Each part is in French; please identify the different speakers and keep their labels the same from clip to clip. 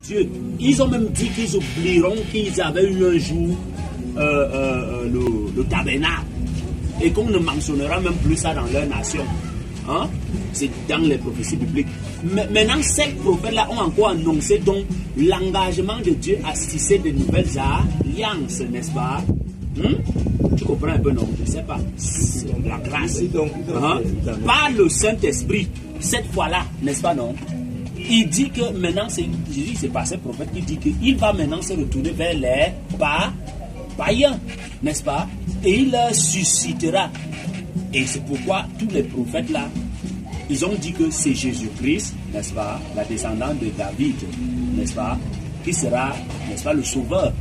Speaker 1: Dieu. Ils ont même dit qu'ils oublieront qu'ils avaient eu un jour le tabernacle et qu'on ne mentionnera même plus ça dans leur nation. Hein? C'est dans les prophéties bibliques. Maintenant, ces prophètes-là ont encore annoncé donc l'engagement de Dieu à tisser de nouvelles alliances, n'est-ce pas? Tu comprends un peu, non? Je ne sais pas. C'est la grâce. Par le Saint-Esprit, cette fois-là, n'est-ce pas, non? Il dit que maintenant, Jésus, c'est par ce prophète qui dit qu'il va maintenant se retourner vers les païens, n'est-ce pas? Et il leur suscitera. Et c'est pourquoi tous les prophètes là, ils ont dit que c'est Jésus-Christ, n'est-ce pas, la descendante de David, n'est-ce pas, qui sera, n'est-ce pas, le sauveur.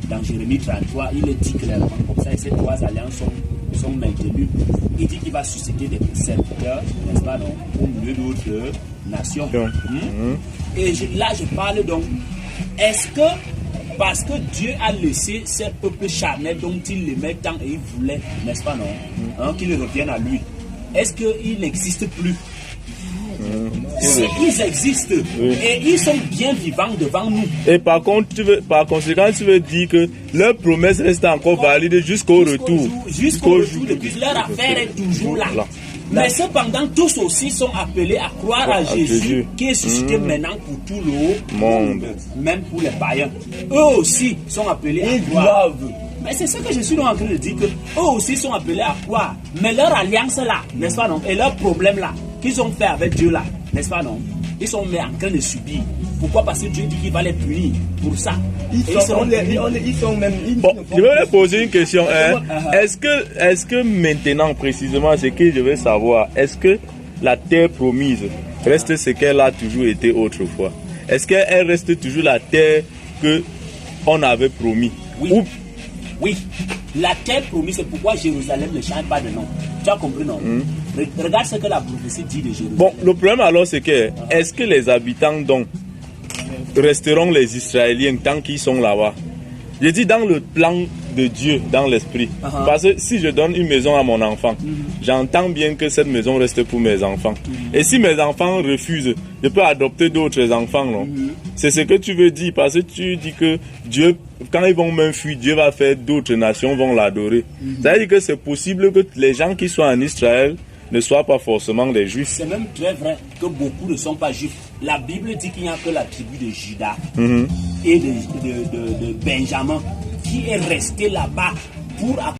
Speaker 1: Dans Jérémie 33, il est dit clairement comme ça, et ces trois alliances sont maintenues. Il dit qu'il va susciter des serviteurs, n'est-ce pas, non, au milieu d'autres nations. Et là, je parle donc, est-ce que, parce que Dieu a laissé ces peuples charnels dont il les met tant et il voulait, n'est-ce pas, non, qu'ils reviennent à lui, est-ce qu'ils n'existent plus? Ils existent et ils sont bien vivants devant nous.
Speaker 2: Et par contre, par conséquent, tu veux dire que leur promesse reste encore valide jusqu'au retour.
Speaker 1: Jusqu'au retour de Christ. Leur affaire est toujours là. Mais cependant, tous aussi sont appelés à croire à Jésus qui est suscité maintenant pour tout le monde, même pour les païens. Eux aussi sont appelés à croire. Mais c'est ce que je suis donc en train de dire, que eux aussi sont appelés à croire. Mais leur alliance là, n'est-ce pas, non? Et leur problème là, qu'ils ont fait avec Dieu là, n'est-ce pas, non? Ils sont en train de subir. Pourquoi? Parce que Dieu dit qu'il va les punir pour ça. Ils sont même...
Speaker 2: Bon, je vais leur poser une question. Est-ce que maintenant, précisément, ce que je veux savoir, est-ce que la terre promise reste ce qu'elle a toujours été autrefois? Est-ce qu'elle reste toujours la terre qu'on avait promis?
Speaker 1: Oui, la terre promise, c'est pourquoi Jérusalem ne change pas de nom. Tu as compris, non? Regarde ce que la prophétie dit de Jérusalem.
Speaker 2: Bon, le problème alors, c'est que, est-ce que les habitants donc resteront les Israéliens tant qu'ils sont là-bas? Je dis dans le plan de Dieu, dans l'esprit. Parce que si je donne une maison à mon enfant, j'entends bien que cette maison reste pour mes enfants. Et si mes enfants refusent, je peux adopter d'autres enfants, non? C'est ce que tu veux dire, parce que tu dis que Dieu, quand ils vont m'enfuir, Dieu va faire d'autres nations vont l'adorer. Ça veut dire que c'est possible que les gens qui sont en Israël ne soient pas forcément des Juifs.
Speaker 1: C'est même très vrai que beaucoup ne sont pas Juifs. La Bible dit qu'il n'y a que la tribu de Juda et de Benjamin qui est resté là-bas pour